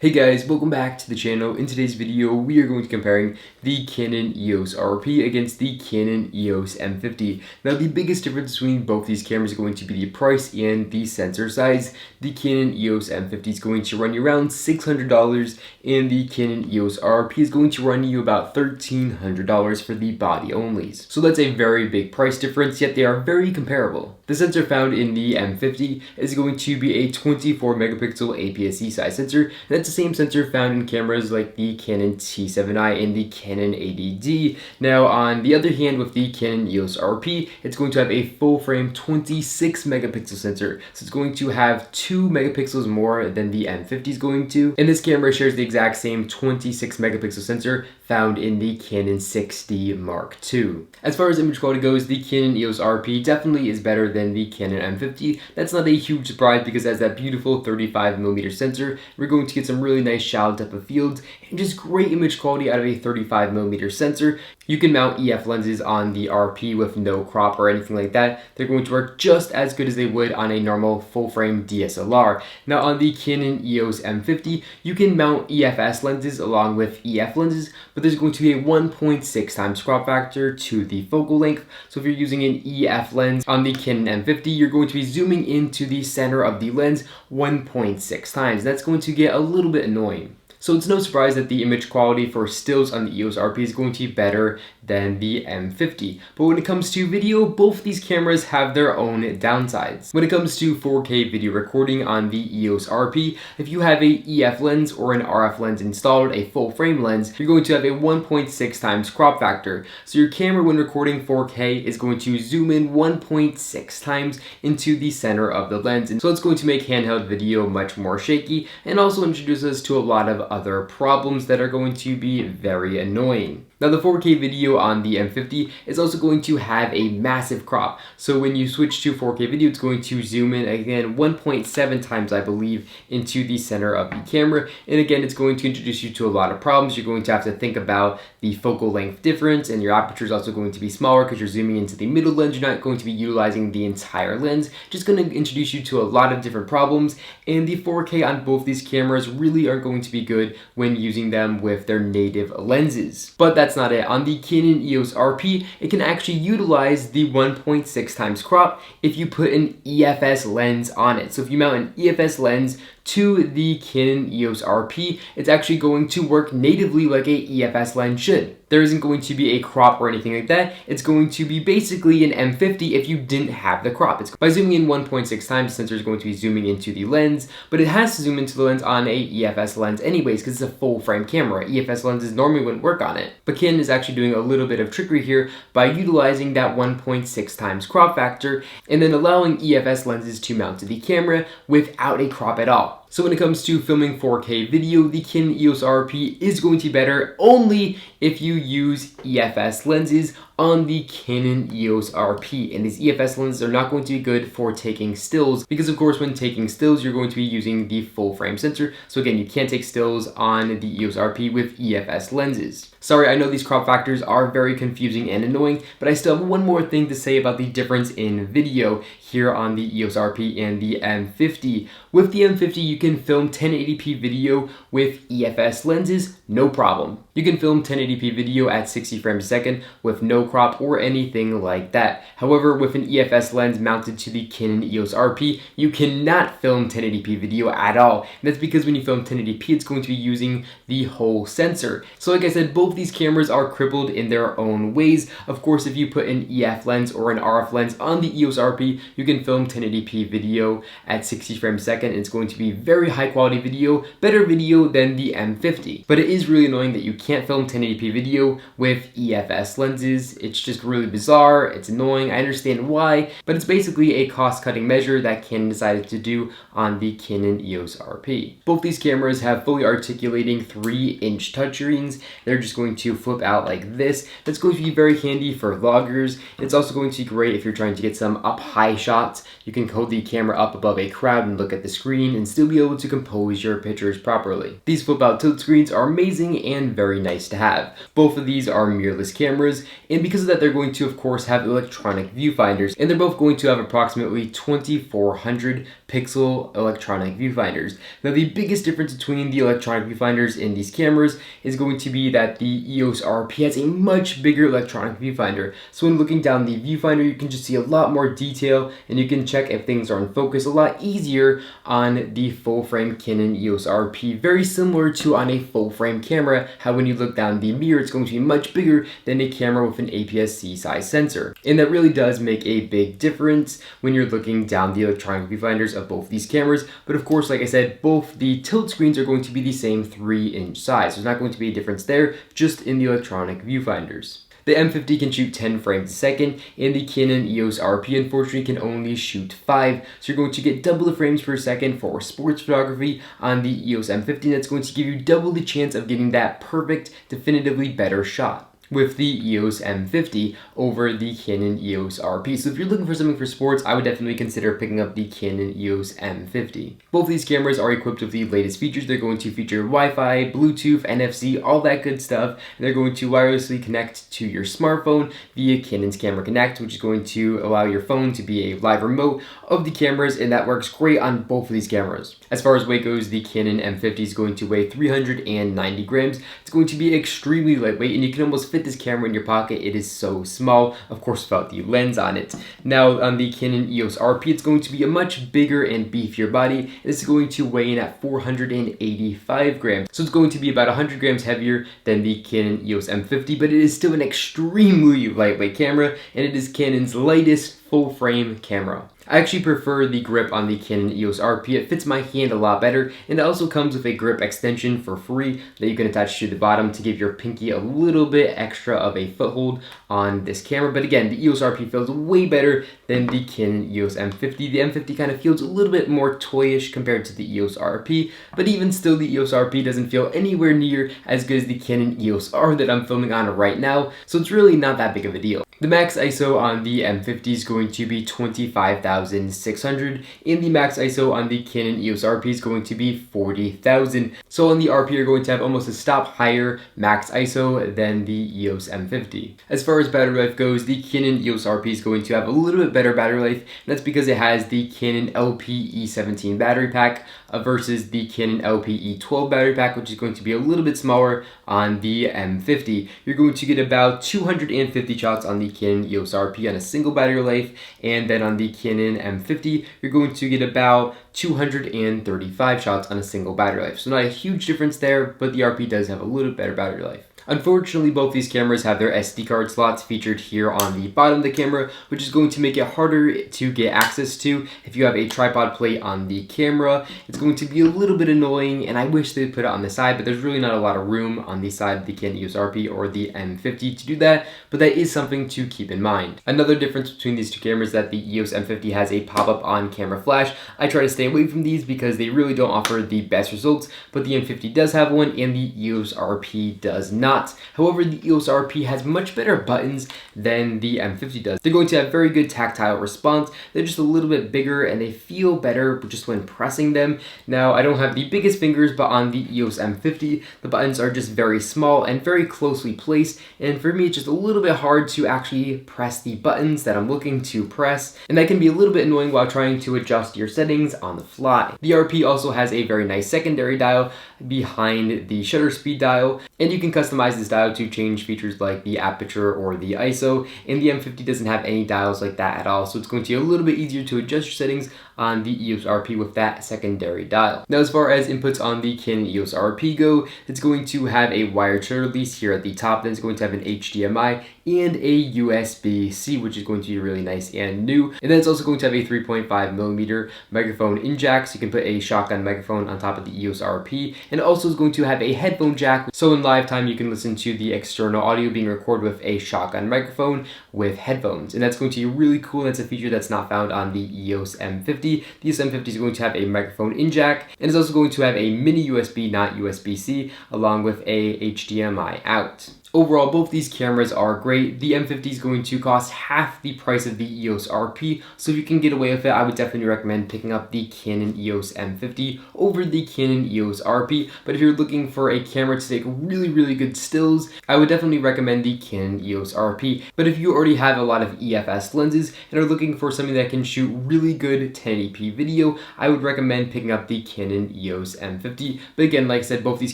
Hey guys, welcome back to the channel. In today's video, we are going to be comparing the Canon EOS RP against the Canon EOS M50. Now, the biggest difference between both these cameras is going to be the price and the sensor size. The Canon EOS M50 is going to run you around $600, and the Canon EOS RP is going to run you about $1,300 for the body onlys. So that's a very big price difference, yet they are very comparable. The sensor found in the M50 is going to be a 24 megapixel APS-C size sensor, and that's the same sensor found in cameras like the Canon T7i and the Canon 80D. Now, on the other hand, with the Canon EOS RP, it's going to have a full-frame 26 megapixel sensor, so it's going to have 2 megapixels more than the M50 is going to. And this camera shares the exact same 26 megapixel sensor found in the Canon 6D Mark II. As far as image quality goes, the Canon EOS RP definitely is better than the Canon M50. That's not a huge surprise because it has that beautiful 35mm sensor. We're going to get some really nice shallow depth of field and just great image quality out of a 35mm sensor. You can mount EF lenses on the RP with no crop or anything like that. They're going to work just as good as they would on a normal full-frame DSLR. Now, on the Canon EOS M50, you can mount EFS lenses along with EF lenses, but there's going to be a 1.6 times crop factor to the focal length. So if you're using an EF lens on the Canon M50, you're going to be zooming into the center of the lens 1.6 times. That's going to get a little bit annoying. So it's no surprise that the image quality for stills on the EOS RP is going to be better than the M50. But when it comes to video, both these cameras have their own downsides. When it comes to 4K video recording on the EOS RP, if you have a EF lens or an RF lens installed, a full frame lens, you're going to have a 1.6 times crop factor. So your camera, when recording 4K, is going to zoom in 1.6 times into the center of the lens. And so it's going to make handheld video much more shaky and also introduce us to a lot of other problems that are going to be very annoying. Now, the 4K video on the M50 is also going to have a massive crop. So when you switch to 4K video, it's going to zoom in again 1.7 times, I believe, into the center of the camera. And again, it's going to introduce you to a lot of problems. You're going to have to think about the focal length difference, and your aperture is also going to be smaller because you're zooming into the middle lens. You're not going to be utilizing the entire lens. Just going to introduce you to a lot of different problems. And the 4K on both these cameras really are going to be good when using them with their native lenses. But that's not it. On the Canon EOS RP, it can actually utilize the 1.6 times crop if you put an EFS lens on it. So if you mount an EFS lens to the Canon EOS RP, it's actually going to work natively like a EFS lens should. There isn't going to be a crop or anything like that. It's going to be basically an M50 if you didn't have the crop. It's by zooming in 1.6 times, the sensor is going to be zooming into the lens, but it has to zoom into the lens on a EFS lens anyways because it's a full frame camera. EFS lenses normally wouldn't work on it. But Canon is actually doing a little bit of trickery here by utilizing that 1.6 times crop factor and then allowing EFS lenses to mount to the camera without a crop at all. So when it comes to filming 4K video, the Canon EOS RP is going to be better only if you use EFS lenses on the Canon EOS RP. And these EFS lenses are not going to be good for taking stills because, of course, when taking stills, you're going to be using the full frame sensor. So again, you can't take stills on the EOS RP with EFS lenses. Sorry, I know these crop factors are very confusing and annoying, but I still have one more thing to say about the difference in video here on the EOS RP and the M50. With the M50, you can film 1080p video with EFS lenses, no problem. You can film 1080p video at 60 frames a second with no crop or anything like that. However, with an EFS lens mounted to the Canon EOS RP, you cannot film 1080p video at all. And that's because when you film 1080p, it's going to be using the whole sensor. So like I said, both these cameras are crippled in their own ways. Of course, if you put an EF lens or an RF lens on the EOS RP, you can film 1080p video at 60 frames a second. And it's going to be very high quality video, better video than the M50. But it is really annoying that you can't film 1080p video with EFS lenses. It's just really bizarre. It's annoying. I understand why, but it's basically a cost-cutting measure that Canon decided to do on the Canon EOS RP. Both these cameras have fully articulating 3-inch touchscreens. They're just going to flip out like this. That's going to be very handy for vloggers. It's also going to be great if you're trying to get some up-high shots. You can hold the camera up above a crowd and look at the screen and still be able to compose your pictures properly. These flip-out tilt screens are amazing and very nice to have. Both of these are mirrorless cameras, and And because of that, they're going to, of course, have electronic viewfinders, and they're both going to have approximately 2400 pixel electronic viewfinders. Now, the biggest difference between the electronic viewfinders in these cameras is going to be that the EOS RP has a much bigger electronic viewfinder. So when looking down the viewfinder, you can just see a lot more detail, and you can check if things are in focus a lot easier on the full frame Canon EOS RP. Very similar to on a full frame camera, how when you look down the mirror, it's going to be much bigger than a camera with an APS-C size sensor. And that really does make a big difference when you're looking down the electronic viewfinders of both these cameras. But of course, like I said, both the tilt screens are going to be the same 3-inch size. There's not going to be a difference there, just in the electronic viewfinders. The M50 can shoot 10 frames a second, and the Canon EOS RP unfortunately can only shoot 5. So you're going to get double the frames per second for sports photography on the EOS M50, and that's going to give you double the chance of getting that perfect, definitively better shot with the EOS M50 over the Canon EOS RP. So if you're looking for something for sports, I would definitely consider picking up the Canon EOS M50. Both these cameras are equipped with the latest features. They're going to feature Wi-Fi, Bluetooth, NFC, all that good stuff. And they're going to wirelessly connect to your smartphone via Canon's Camera Connect, which is going to allow your phone to be a live remote of the cameras, and that works great on both of these cameras. As far as weight goes, the Canon M50 is going to weigh 390 grams. It's going to be extremely lightweight, and you can almost fit this camera in your pocket. It is so small, of course, without the lens on it. Now, on the Canon EOS RP, it's going to be a much bigger and beefier body. It's going to weigh in at 485 grams. So it's going to be about 100 grams heavier than the Canon EOS M50, but it is still an extremely lightweight camera, and it is Canon's lightest full-frame camera. I actually prefer the grip on the Canon EOS RP. It fits my hand a lot better, and it also comes with a grip extension for free that you can attach to the bottom to give your pinky a little bit extra of a foothold on this camera. But again, the EOS RP feels way better than the Canon EOS M50. The M50 kind of feels a little bit more toyish compared to the EOS RP, but even still, the EOS RP doesn't feel anywhere near as good as the Canon EOS R that I'm filming on right now, so it's really not that big of a deal. The max ISO on the M50 is going to be 25,600, and the max ISO on the Canon EOS RP is going to be 40,000. So on the RP, you're going to have almost a stop higher max ISO than the EOS M50. As far as battery life goes, the Canon EOS RP is going to have a little bit better battery life, and that's because it has the Canon LPE17 battery pack versus the Canon LPE12 battery pack, which is going to be a little bit smaller on the M50. You're going to get about 250 shots on the Canon EOS RP on a single battery life, and then on the Canon M50, you're going to get about 235 shots on a single battery life. So not a huge difference there, but the RP does have a little better battery life. Unfortunately, both these cameras have their SD card slots featured here on the bottom of the camera, which is going to make it harder to get access to if you have a tripod plate on the camera. It's going to be a little bit annoying, and I wish they'd put it on the side, but there's really not a lot of room on the side of the Canon EOS RP or the M50 to do that, but that is something to keep in mind. Another difference between these two cameras is that the EOS M50 has a pop-up on-camera flash. I try to stay away from these because they really don't offer the best results, but the M50 does have one, and the EOS RP does not. However, the EOS RP has much better buttons than the M50 does. They're going to have very good tactile response. They're just a little bit bigger, and they feel better just when pressing them. Now, I don't have the biggest fingers, but on the EOS M50, the buttons are just very small and very closely placed, and for me, it's just a little bit hard to actually press the buttons that I'm looking to press, and that can be a little bit annoying while trying to adjust your settings on the fly. The RP also has a very nice secondary dial behind the shutter speed dial, and you can customize this dial to change features like the aperture or the ISO, and the M50 doesn't have any dials like that at all, so it's going to be a little bit easier to adjust your settings on the EOS RP with that secondary dial. Now, as far as inputs on the Canon EOS RP go, it's going to have a wired shutter release here at the top, then it's going to have an HDMI and a USB-C, which is going to be really nice and new. And then it's also going to have a 3.5mm microphone in jack, so you can put a shotgun microphone on top of the EOS RP. And it also is going to have a headphone jack, so in live time you can listen to the external audio being recorded with a shotgun microphone with headphones. And that's going to be really cool. That's a feature that's not found on the EOS M50. The EOS M50 is going to have a microphone in jack, and it's also going to have a mini USB, not USB-C, along with a HDMI out. Overall, both these cameras are great. The M50 is going to cost half the price of the EOS RP, so if you can get away with it, I would definitely recommend picking up the Canon EOS M50 over the Canon EOS RP. But if you're looking for a camera to take really good stills, I would definitely recommend the Canon EOS RP. But if you already have a lot of EFS lenses and are looking for something that can shoot really good 1080p video, I would recommend picking up the Canon EOS M50. But again, like I said, both these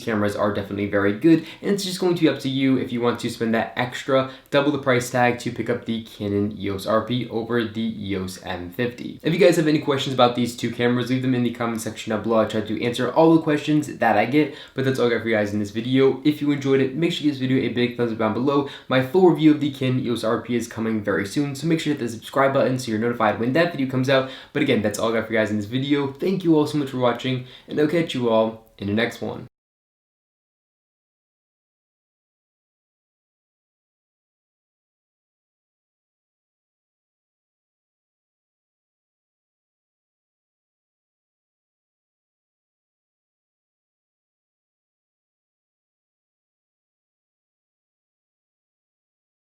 cameras are definitely very good, and it's just going to be up to you if you want to spend that extra double the price tag to pick up the Canon EOS RP over the EOS M50. If you guys have any questions about these two cameras, leave them in the comment section down below. I try to answer all the questions that I get, but that's all I got for you guys in this video. If you enjoyed it, make sure you give this video a big thumbs up down below. My full review of the Canon EOS RP is coming very soon, so make sure to hit the subscribe button so you're notified when that video comes out. But again, that's all I got for you guys in this video. Thank you all so much for watching, and I'll catch you all in the next one.